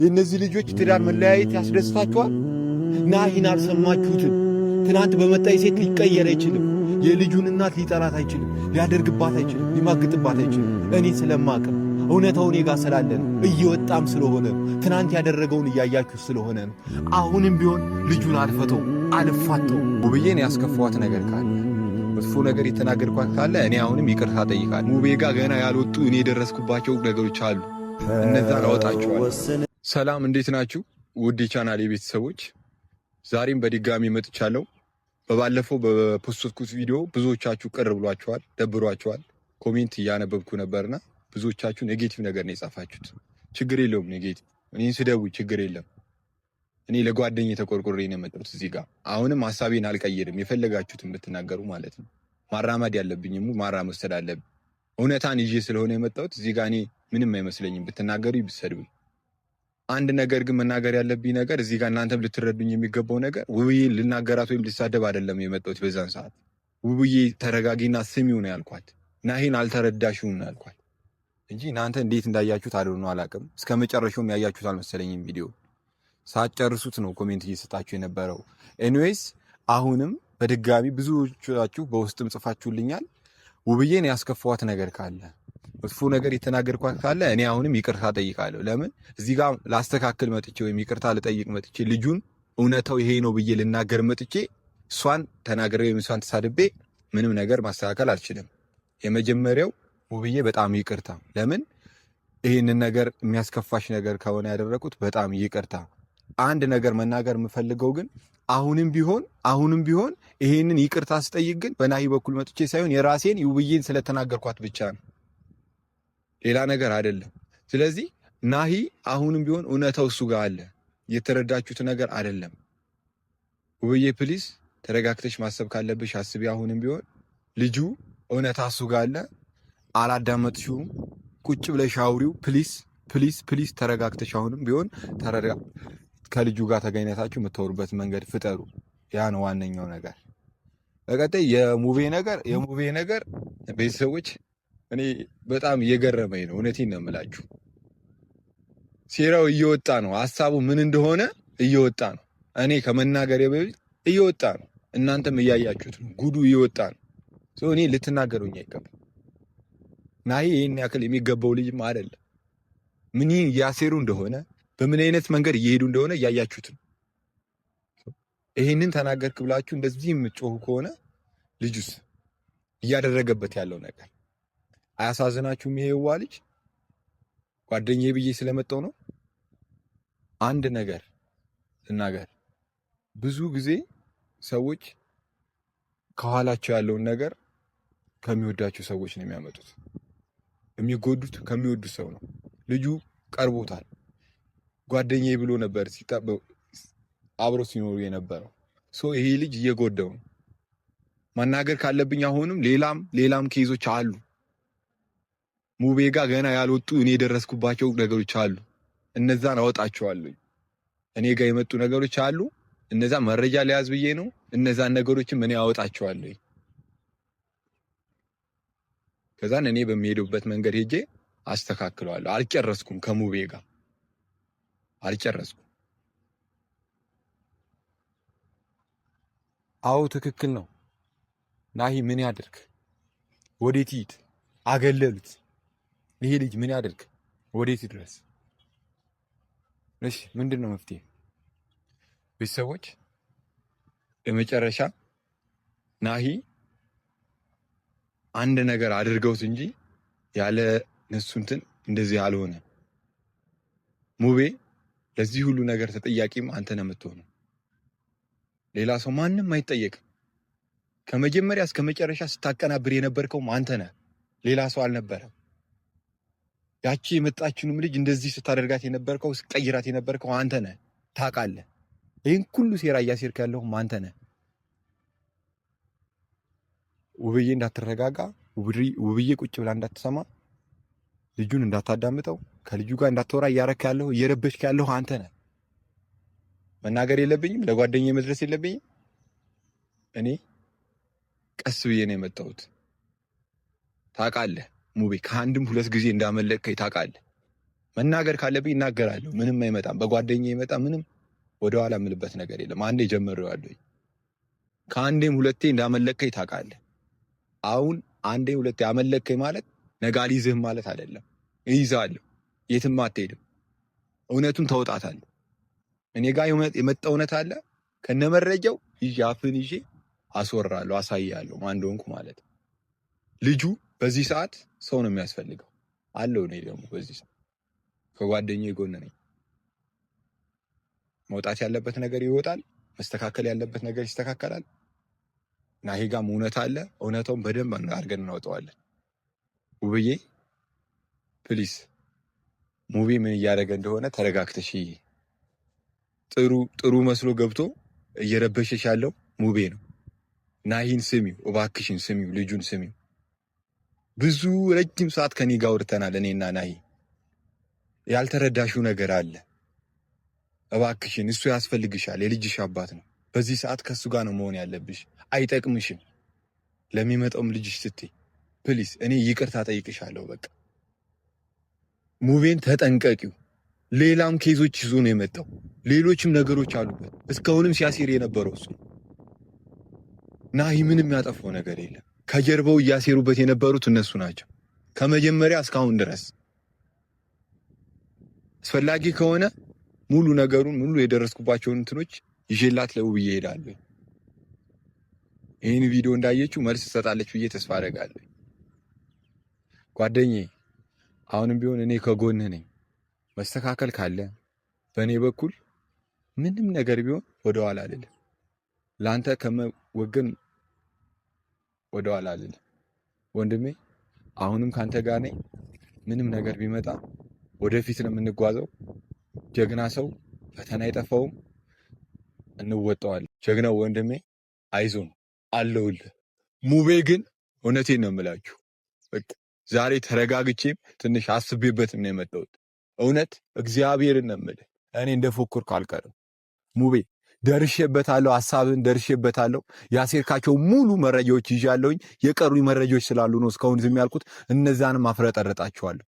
የእነዚህ ልጆች ትዳር መለያየት ያስደስታችኋል? ናሂን አልሰማችሁትም? ትናንት በመጣ ሴት ሊቀየር አይችልም። የልጁን እናት ሊጠላት አይችልም። ሊያደርግባት አይችልም። ሊማግጥባት አይችልም። እኔ ስለማቅም እውነታው እኔ ጋር ስላለ ነው። እየወጣም ስለሆነ ትናንት ያደረገውን እያያችሁ ስለሆነ ነው። አሁንም ቢሆን ልጁን አልፈተው አልፋተው። ውብዬን ያስከፋዋት ነገር ካለ መጥፎ ነገር የተናገርኳት ካለ እኔ አሁንም ይቅርታ ጠይቃለሁ። ውቤ ጋር ገና ያልወጡ እኔ የደረስኩባቸው ነገሮች አሉ። እነዛን አወጣቸዋለሁ። ሰላም፣ እንዴት ናችሁ ውድ የቻናሌ ቤተሰቦች? ዛሬም በድጋሚ መጥቻለሁ። በባለፈው በፖስትኩት ቪዲዮ ብዙዎቻችሁ ቅር ብሏችኋል፣ ደብሯችኋል። ኮሜንት እያነበብኩ ነበርና ብዙዎቻችሁ ኔጌቲቭ ነገር ነው የጻፋችሁት። ችግር የለውም ኔጌቲቭ፣ እኔን ስደቡ ችግር የለም። እኔ ለጓደኛዬ ተቆርቆሬ ነው የመጣሁት እዚህ ጋር። አሁንም ሐሳቤን አልቀይርም፣ የፈለጋችሁትን ብትናገሩ ማለት ነው። ማራመድ ያለብኝም ማራመድ ስላለብኝ እውነታን ይዤ ስለሆነ የመጣሁት እዚህ ጋር። እኔ ምንም አይመስለኝም ብትናገሩ ብትሰድቡኝ። አንድ ነገር ግን መናገር ያለብኝ ነገር እዚህ ጋር እናንተም ልትረዱኝ የሚገባው ነገር ውብዬ ልናገራት ወይም ልሳደብ አይደለም የመጣሁት። በዛን ሰዓት ውብዬ ተረጋጊና ስሚው ነው ያልኳት። ናሂን አልተረዳሽውም ነው ያልኳት እንጂ እናንተ እንዴት እንዳያችሁት አልሆነ አላውቅም። እስከ መጨረሻውም ያያችሁት አልመሰለኝም። ቪዲዮ ሳትጨርሱት ነው ኮሜንት እየሰጣችሁ የነበረው። ኤኒዌይስ አሁንም በድጋሚ ብዙዎቻችሁ በውስጥም ጽፋችሁልኛል። ውብዬን ያስከፋዋት ነገር ካለ መጥፎ ነገር የተናገርኳት ካለ እኔ አሁንም ይቅርታ ጠይቃለሁ። ለምን እዚህ ጋር ላስተካክል መጥቼ ወይም ይቅርታ ልጠይቅ መጥቼ ልጁን እውነታው ይሄ ነው ብዬ ልናገር መጥቼ እሷን ተናግሬ ወይም እሷን ተሳድቤ ምንም ነገር ማስተካከል አልችልም። የመጀመሪያው ውብዬ በጣም ይቅርታ። ለምን ይህንን ነገር የሚያስከፋሽ ነገር ከሆነ ያደረኩት በጣም ይቅርታ። አንድ ነገር መናገር የምፈልገው ግን አሁንም ቢሆን ይሄንን ይቅርታ ስጠይቅ ግን በናሂ በኩል መጥቼ ሳይሆን የራሴን ውብዬን ስለተናገርኳት ብቻ ነው፣ ሌላ ነገር አይደለም። ስለዚህ ናሂ አሁንም ቢሆን እውነታው እሱ ጋር አለ። የተረዳችሁት ነገር አይደለም። ውብዬ ፕሊስ ተረጋግተሽ ማሰብ ካለብሽ አስቢ። አሁንም ቢሆን ልጁ እውነታ እሱ ጋር አለ። አላዳመጥሽውም። ቁጭ ብለሽ አውሪው። ፕሊስ ተረጋግተሽ አሁንም ቢሆን ከልጁ ጋር ተገናኝታችሁ የምታወሩበት መንገድ ፍጠሩ። ያ ነው ዋነኛው ነገር። በቀጣይ የሙቤ ነገር ቤተሰቦች እኔ በጣም እየገረመኝ ነው። እውነቴን ነው የምላችሁ። ሴራው እየወጣ ነው። ሀሳቡ ምን እንደሆነ እየወጣ ነው። እኔ ከመናገሬ በፊት እየወጣ ነው። እናንተም እያያችሁት ነው። ጉዱ እየወጣ ነው። እኔ ልትናገሩኝ አይገባም። ናሂ ይህን ያክል የሚገባው ልጅም አይደለም። ምን እያሴሩ እንደሆነ በምን አይነት መንገድ እየሄዱ እንደሆነ እያያችሁት ነው። ይህንን ተናገርክ ብላችሁ እንደዚህ የምትጮሁ ከሆነ ልጁስ እያደረገበት ያለው ነገር አያሳዝናችሁም? ይሄ የዋ ልጅ ጓደኛዬ ብዬ ስለመጣው ነው። አንድ ነገር ልናገር። ብዙ ጊዜ ሰዎች ከኋላቸው ያለውን ነገር ከሚወዳቸው ሰዎች ነው የሚያመጡት። የሚጎዱት ከሚወዱት ሰው ነው። ልጁ ቀርቦታል። ጓደኛዬ ብሎ ነበር አብሮ ሲኖሩ የነበረው። ይሄ ልጅ እየጎዳው ነው። መናገር ካለብኝ አሁንም ሌላም ኬዞች አሉ። ሙቤ ጋር ገና ያልወጡ እኔ የደረስኩባቸው ነገሮች አሉ። እነዛን አወጣቸዋለሁ። እኔ ጋር የመጡ ነገሮች አሉ። እነዛ መረጃ ሊያዝ ብዬ ነው። እነዛን ነገሮችም እኔ አወጣቸዋለሁ። ከዛን እኔ በሚሄዱበት መንገድ ሄጄ አስተካክለዋለሁ። አልጨረስኩም። ከሙቤ ጋር አልጨረስኩም። አዎ ትክክል ነው። ናሂ ምን ያድርግ? ወዴት ይሂድ? አገለሉት። ይሄ ልጅ ምን ያድርግ? ወዴት ይድረስ? እሺ ምንድን ነው መፍትሄ? ቤተሰቦች የመጨረሻ ናሂ አንድ ነገር አድርገውት እንጂ ያለ እነሱ እንደዚህ አልሆነ። ሙቤ ለዚህ ሁሉ ነገር ተጠያቂም አንተ ነህ የምትሆነው። ሌላ ሰው ማንም አይጠየቅም። ከመጀመሪያ እስከ መጨረሻ ስታቀናብር የነበርከው አንተ ነህ፣ ሌላ ሰው አልነበረም። ያቺ የመጣችንም ልጅ እንደዚህ ስታደርጋት የነበርከው ስቀይራት የነበርከው አንተ ነህ፣ ታውቃለህ። ይህን ሁሉ ሴራ እያሴርክ ያለው አንተ ነህ። ውብዬ እንዳትረጋጋ፣ ውብዬ ቁጭ ብላ እንዳትሰማ፣ ልጁን እንዳታዳምጠው፣ ከልጁ ጋር እንዳትወራ እያረክ ያለው እየረበሽክ ያለው አንተ ነህ። መናገር የለብኝም፣ ለጓደኛዬ መድረስ የለብኝም። እኔ ቀስ ብዬ ነው የመጣሁት። ታውቃለህ ሙቤ፣ ከአንድም ሁለት ጊዜ እንዳመለጥከኝ ታውቃለህ። መናገር ካለብኝ እናገራለሁ። ምንም አይመጣም። በጓደኛዬ ይመጣ ምንም ወደኋላ የምልበት ነገር የለም። አንዴ ጀምሬዋለሁ። ከአንዴም ሁለቴ እንዳመለከኝ ታውቃለህ። አሁን አንዴ ሁለቴ አመለከኝ ማለት ነገ አልይዝህም ማለት አይደለም። እይዛለሁ። የትም አትሄድም። እውነቱን ተውጣታለህ። እኔ ጋር የመጣ እውነት አለ። ከነመረጃው ይዤ አፍን ይዤ አስወራለሁ፣ አሳያለሁ ማን እንደሆንኩ ማለት። ልጁ በዚህ ሰዓት ሰው ነው የሚያስፈልገው አለው። እኔ ደግሞ በዚህ ሰዓት ከጓደኛዬ ጎን ነኝ። መውጣት ያለበት ነገር ይወጣል፣ መስተካከል ያለበት ነገር ይስተካከላል። ናሂ ጋርም እውነት አለ። እውነታውን በደንብ አድርገን እናወጣዋለን። ውብዬ ፕሊስ፣ ሙቪ ምን እያደረገ እንደሆነ ተረጋግተሽ። ጥሩ መስሎ ገብቶ እየረበሸሽ ያለው ሙቤ ነው። ናሂን ስሚው እባክሽን፣ ስሚው፣ ልጁን ስሚው። ብዙ ረጅም ሰዓት ከኔ ጋር አውርተናል እኔና ናሂ። ያልተረዳሽው ነገር አለ። እባክሽን፣ እሱ ያስፈልግሻል። የልጅሽ አባት ነው። በዚህ ሰዓት ከሱ ጋር ነው መሆን ያለብሽ። አይጠቅምሽም። ለሚመጣውም ልጅሽ ስትይ ፕሊስ፣ እኔ ይቅርታ ጠይቅሻለሁ። በቃ ሙቤን ተጠንቀቂው። ሌላም ኬዞች ይዞ ነው የመጣው። ሌሎችም ነገሮች አሉበት። እስካሁንም ሲያሲር የነበረው እሱ። ናሂ ምንም ያጠፋው ነገር የለም። ከጀርባው እያሴሩበት የነበሩት እነሱ ናቸው፣ ከመጀመሪያ እስካሁን ድረስ። አስፈላጊ ከሆነ ሙሉ ነገሩን ሙሉ የደረስኩባቸውን እንትኖች ይዤላት ለውብዬ እሄዳለሁ። ይህን ቪዲዮ እንዳየችው መልስ ትሰጣለች ብዬ ተስፋ አደርጋለሁ። ጓደኛዬ፣ አሁንም ቢሆን እኔ ከጎንህ ነኝ። መስተካከል ካለ በእኔ በኩል ምንም ነገር ቢሆን ወደኋላ አልልም። ለአንተ ከመወገን ወደኋላ አልልም ወንድሜ። አሁንም ካንተ ጋር ነኝ። ምንም ነገር ቢመጣ ወደፊት ነው የምንጓዘው። ጀግና ሰው ፈተና አይጠፋውም፣ እንወጣዋለን። ጀግናው ወንድሜ አይዞን አለውልህ። ሙቤ ግን እውነቴን ነው የምላችሁ፣ ዛሬ ተረጋግቼም ትንሽ አስቤበትም ነው የመጣሁት። እውነት እግዚአብሔርን ነው የምልህ። እኔ እንደፎከርኩ አልቀርም ሙቤ። ደርሼበታለሁ፣ ሀሳብን ደርሼበታለሁ። ያሴርካቸው ሙሉ መረጃዎች ይዣለሁኝ። የቀሩኝ መረጃዎች ስላሉ ነው እስካሁን ዝም ያልኩት። እነዛንም አፍረጠረጣቸዋለሁ።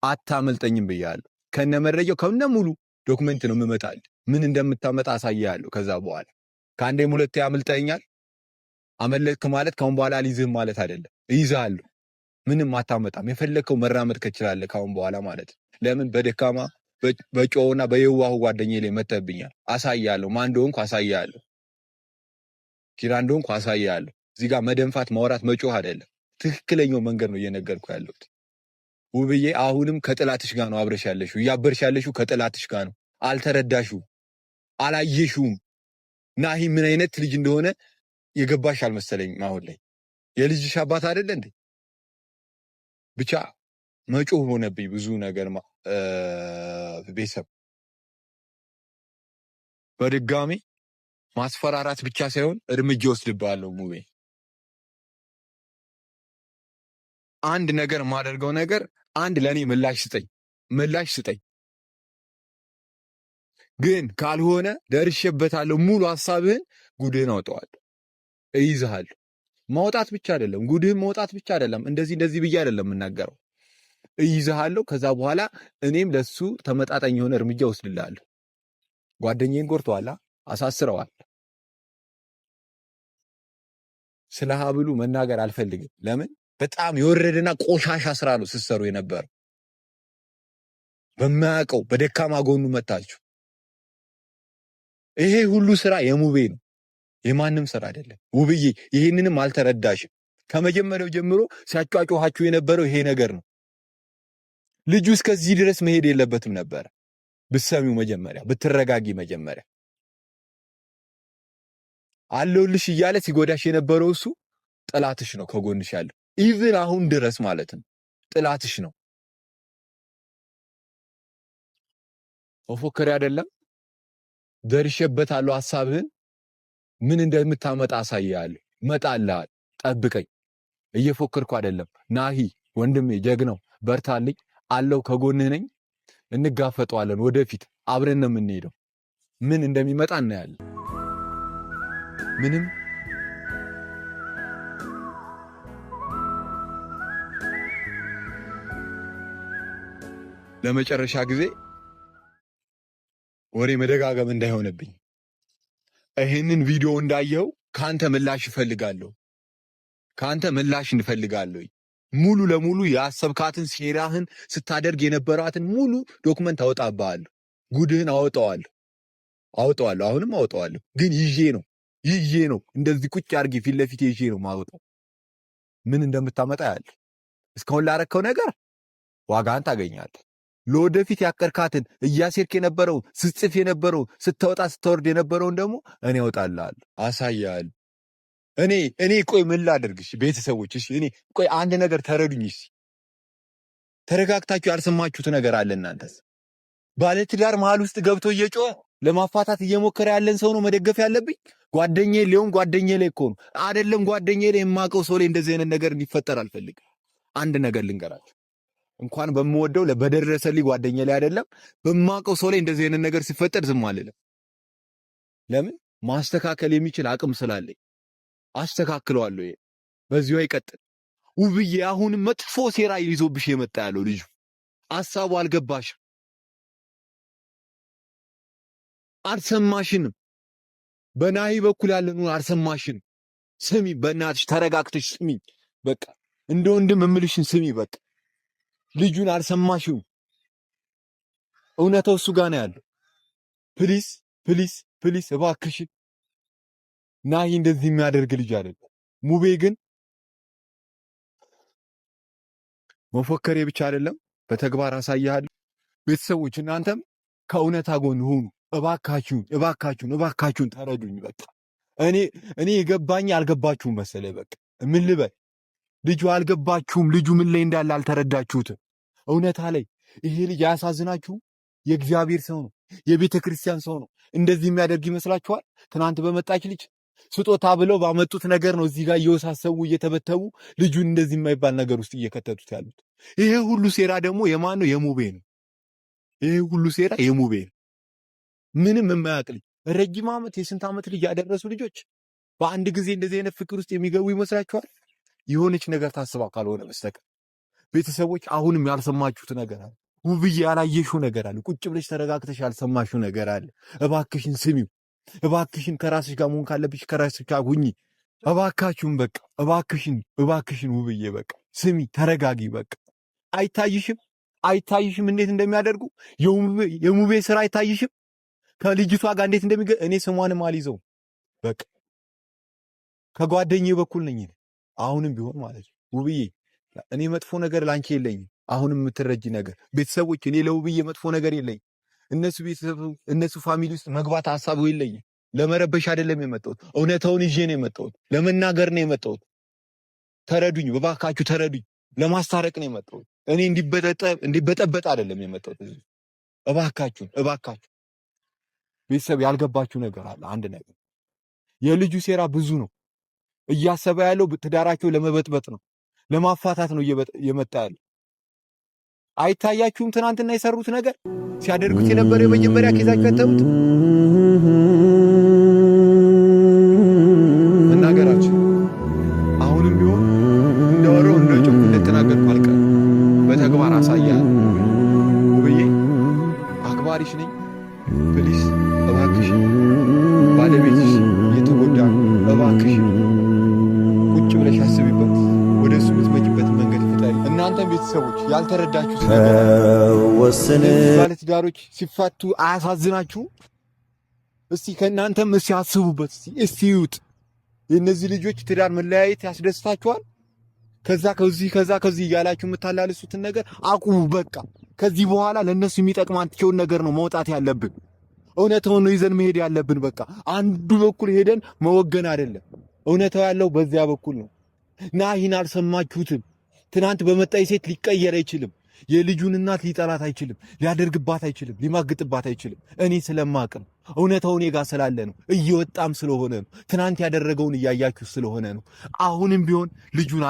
አታመልጠኝም ብያለሁ። ከነ መረጃው ከነ ሙሉ ዶክመንት ነው የምመጣልህ። ምን እንደምታመጣ አሳያለሁ። ከዛ በኋላ ከአንዴም ሁለቴ አምልጠኛል። አመለጥክ ማለት ካሁን በኋላ አልይዝህም ማለት አይደለም። እይዝሃለሁ። ምንም አታመጣም። የፈለግከው መራመድ ከችላለህ ካሁን በኋላ ማለት። ለምን በደካማ በጨውና በየዋሁ ጓደኛዬ ላይ መተብኛል። አሳያለሁ። ማን እንደሆንኩ አሳያለሁ። ኪራ እንደሆንኩ አሳያለሁ። እዚህ ጋር መደንፋት፣ ማውራት፣ መጮህ አይደለም። ትክክለኛው መንገድ ነው እየነገርኩ ያለሁት። ውብዬ አሁንም ከጥላትሽ ጋር ነው አብረሽ ያለሽው። እያበርሽ ያለሽው ከጥላትሽ ጋር ነው። አልተረዳሽውም፣ አላየሽውም። ናሂ ምን አይነት ልጅ እንደሆነ የገባሽ አልመሰለኝም። አሁን ላይ የልጅሽ አባት አይደለ እንዴ? ብቻ መጮህ ሆነብኝ ብዙ ነገር። ቤተሰብ በድጋሚ ማስፈራራት ብቻ ሳይሆን እርምጃ ወስድብሃለሁ ሙቤ። አንድ ነገር የማደርገው ነገር አንድ ለእኔ ምላሽ ስጠኝ። ግን ካልሆነ ደርሼበታለሁ። ሙሉ ሀሳብህን ጉድህን አውጠዋለሁ፣ እይዝሃለሁ። ማውጣት ብቻ አይደለም፣ ጉድህን መውጣት ብቻ አይደለም። እንደዚህ ብዬ አይደለም የምናገረው። እይዝሃለሁ። ከዛ በኋላ እኔም ለሱ ተመጣጣኝ የሆነ እርምጃ ወስድልሃለሁ። ጓደኛዬን ጎርተዋላ፣ አሳስረዋል። ስለ ሀብሉ መናገር አልፈልግም። ለምን? በጣም የወረደና ቆሻሻ ስራ ነው ስትሰሩ የነበረው። በማያውቀው በደካማ ጎኑ መታችሁ። ይሄ ሁሉ ስራ የሙቤ ነው፣ የማንም ስራ አይደለም። ውብዬ ይህንንም አልተረዳሽም። ከመጀመሪያው ጀምሮ ሲያጫጫኋችሁ የነበረው ይሄ ነገር ነው። ልጁ እስከዚህ ድረስ መሄድ የለበትም ነበር። ብትሰሚው መጀመሪያ፣ ብትረጋጊ መጀመሪያ። አለውልሽ እያለ ሲጎዳሽ የነበረው እሱ ጥላትሽ ነው፣ ከጎንሽ ያለው ኢቭን አሁን ድረስ ማለት ነው ጥላትሽ ነው። መፎከሪ አይደለም። ደርሼበታለሁ። ሐሳብህን ምን እንደምታመጣ አሳያለሁ። እመጣልሃል፣ ጠብቀኝ። እየፎከርኩ አይደለም። ናሂ ወንድሜ፣ ጀግናው፣ በርታልኝ፣ አለው ከጎንህ ነኝ። እንጋፈጠዋለን። ወደፊት አብረን ነው የምንሄደው። ምን እንደሚመጣ እናያለን። ምንም ለመጨረሻ ጊዜ ወሬ መደጋገም እንዳይሆንብኝ ይሄንን ቪዲዮ እንዳየው ካንተ ምላሽ እፈልጋለሁ። ካንተ ምላሽ እንፈልጋለሁ። ሙሉ ለሙሉ ያሰብካትን ሴራህን ስታደርግ የነበራትን ሙሉ ዶክመንት አወጣብሃለሁ። ጉድህን አወጣዋለሁ። አሁንም አወጣዋለሁ። ግን ይዤ ነው እንደዚህ ቁጭ አድርጌ ፊት ለፊት ይዤ ነው ማወጣው። ምን እንደምታመጣ ያለ እስካሁን ላረከው ነገር ዋጋህን ታገኛለህ። ለወደፊት ያቀርካትን እያሴርክ የነበረው ስጽፍ የነበረው ስታወጣ ስታወርድ የነበረውን ደግሞ እኔ አወጣልሃለሁ፣ አሳያለሁ። እኔ ቆይ ምን ላደርግሽ? ቤተሰቦች እኔ ቆይ አንድ ነገር ተረዱኝ። ተረጋግታችሁ ያልሰማችሁት ነገር አለ። እናንተስ ባለትዳር መሀል ውስጥ ገብቶ እየጮኸ ለማፋታት እየሞከረ ያለን ሰው ነው መደገፍ ያለብኝ? ጓደኛዬ ላይ እኮ ነው አይደለም። ጓደኛዬ ላይ የማውቀው ሰው ላይ እንደዚህ አይነት ነገር እንዲፈጠር አልፈልግም። አንድ ነገር ልንገራችሁ፣ እንኳን በምወደው በደረሰልኝ ጓደኛ ላይ አይደለም በማውቀው ሰው ላይ እንደዚህ አይነት ነገር ሲፈጠር ዝም አልልም። ለምን? ማስተካከል የሚችል አቅም ስላለኝ አስተካክለዋለሁ። ይሄ በዚሁ አይቀጥል። ውብዬ አሁንም መጥፎ ሴራ ይዞብሽ የመጣ ያለው ልጁ ሐሳቡ አልገባሽም፣ አልሰማሽንም። በናሂ በኩል ያለውን አልሰማሽንም። ስሚ፣ በእናትሽ ተረጋግተሽ ስሚ። በቃ እንደ ወንድም እምልሽን ስሚ። በቃ ልጁን አልሰማሽውም። እውነታው እሱ ጋር ነው ያለው። ፕሊስ ፕሊስ ፕሊስ እባክሽን። ናሂ እንደዚህ የሚያደርግ ልጅ አይደለም። ሙቤ ግን መፎከሬ ብቻ አይደለም፣ በተግባር አሳያለሁ። ቤተሰቦች እናንተም ከእውነታ ጎን ሁኑ። እባካችሁን ተረዱኝ። በቃ እኔ የገባኝ አልገባችሁም መሰለኝ። በቃ ምን ልበል? ልጁ አልገባችሁም። ልጁ ምን ላይ እንዳለ አልተረዳችሁትም። እውነታ ላይ ይሄ ልጅ አያሳዝናችሁ? የእግዚአብሔር ሰው ነው፣ የቤተ ክርስቲያን ሰው ነው። እንደዚህ የሚያደርግ ይመስላችኋል? ትናንት በመጣች ልጅ ስጦታ ብለው ባመጡት ነገር ነው እዚህ ጋር እየወሳሰቡ እየተበተቡ ልጁን እንደዚህ የማይባል ነገር ውስጥ እየከተቱት ያሉት። ይሄ ሁሉ ሴራ ደግሞ የማን ነው? የሙቤ ነው። ይሄ ሁሉ ሴራ የሙቤ ነው። ምንም የማያውቅ ልጅ ረጅም ዓመት የስንት ዓመት ልጅ ያደረሱ ልጆች በአንድ ጊዜ እንደዚህ አይነት ፍቅር ውስጥ የሚገቡ ይመስላችኋል? የሆነች ነገር ታስባ ካልሆነ በስተቀር ቤተሰቦች፣ አሁንም ያልሰማችሁት ነገር አለ። ውብዬ ያላየሽው ነገር አለ። ቁጭ ብለሽ ተረጋግተሽ ያልሰማሽው ነገር አለ። እባክሽን ስሚው። እባክሽን ከራስሽ ጋር መሆን ካለብሽ ከራስሽ ጋር ሁኚ። እባካችሁን በቃ እባክሽን ውብዬ በቃ ስሚ፣ ተረጋጊ። በቃ አይታይሽም እንዴት እንደሚያደርጉ የሙቤ ስራ አይታይሽም? ከልጅቷ ጋር እንዴት እኔ ስሟንም አልይዘውም። በቃ ከጓደኛዬ በኩል ነኝ አሁንም ቢሆን ማለት ነው። ውብዬ እኔ መጥፎ ነገር ላንቺ የለኝም። አሁንም የምትረጂ ነገር ቤተሰቦች፣ እኔ ለውብዬ መጥፎ ነገር የለኝም። እነሱ ፋሚሊ ውስጥ መግባት ሐሳቡ የለኝም። ለመረበሽ አይደለም የመጣሁት። እውነታውን ይዤ ነው የመጣሁት። ለመናገር ነው የመጣሁት። ተረዱኝ፣ በባካችሁ ተረዱኝ። ለማስታረቅ ነው የመጣሁት። እኔ እንዲበጠበጥ አይደለም የመጣሁት። እባካችሁ ቤተሰብ፣ ያልገባችሁ ነገር አለ። አንድ ነገር የልጁ ሴራ ብዙ ነው። እያሰበ ያለው ትዳራቸው ለመበጥበጥ ነው፣ ለማፋታት ነው እየመጣ ያለው። አይታያችሁም? ትናንትና የሰሩት ነገር ሲያደርጉት የነበረ የመጀመሪያ ኬዛቸው ከተሙት መናገራችሁ። አሁንም ቢሆን እንደወረው እንደጮክ እንደተናገርኩ አልቀርም። በተግባር አሳያለሁ። ውብዬ አክባሪሽ ነኝ። ፕሊስ እባክሽ፣ ባለቤትሽ እየተጎዳ እባክሽ ቁጭ ብለሽ አስቢበት። ወደ እሱ የምትመጪበት መንገድ ፍጠሪ። እናንተም ቤተሰቦች ያልተረዳችሁት ባለትዳሮች ሲፋቱ አያሳዝናችሁ? እስቲ ከእናንተም እስቲ አስቡበት። እስቲ ይዩት። የእነዚህ ልጆች ትዳር መለያየት ያስደስታችኋል? ከዚህ እያላችሁ የምታላልሱትን ነገር አቁሙ። በቃ ከዚህ በኋላ ለእነሱ የሚጠቅማቸውን ነገር ነው መውጣት ያለብን። እውነታውን ነው ይዘን መሄድ ያለብን። በቃ አንዱ በኩል ሄደን መወገን አይደለም። እውነታው ያለው በዚያ በኩል ነው። ናሂን አልሰማችሁትም? ትናንት በመጣይ ሴት ሊቀየር አይችልም። የልጁን እናት ሊጠላት አይችልም። ሊያደርግባት አይችልም። ሊማግጥባት አይችልም። እኔ ስለማቅ ነው። እውነታው እኔ ጋር ስላለ ነው። እየወጣም ስለሆነ ነው። ትናንት ያደረገውን እያያችሁ ስለሆነ ነው። አሁንም ቢሆን ልጁን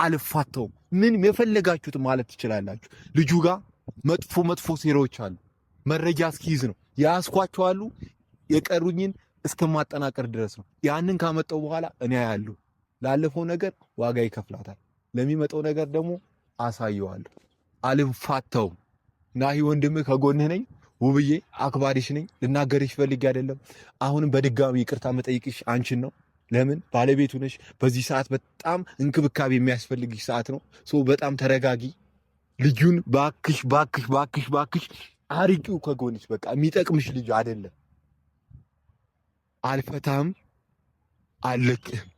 አልፋተውም። ምንም የፈለጋችሁት ማለት ትችላላችሁ። ልጁ ጋር መጥፎ ሴራዎች አሉ። መረጃ እስኪይዝ ነው ያስኳቸው አሉ። የቀሩኝን እስከማጠናቀር ድረስ ነው። ያንን ካመጣው በኋላ እኔ ያያለሁ። ላለፈው ነገር ዋጋ ይከፍላታል። ለሚመጣው ነገር ደግሞ አሳየዋለሁ። አልፋተውም። ናሂ ወንድምህ ከጎንህ ነኝ። ውብዬ አክባሪሽ ነኝ። ልናገርሽ ፈልጌ አይደለም። አሁንም በድጋሚ ይቅርታ መጠይቅሽ አንቺን ነው። ለምን ባለቤቱ ነሽ። በዚህ ሰዓት በጣም እንክብካቤ የሚያስፈልግሽ ሰዓት ነው። በጣም ተረጋጊ። ልጁን ባክሽ ባክሽ ባክሽ ባክሽ አርቂው ከጎንሽ። በቃ የሚጠቅምሽ ልጅ አይደለም። አልፈታም አልለቅህም።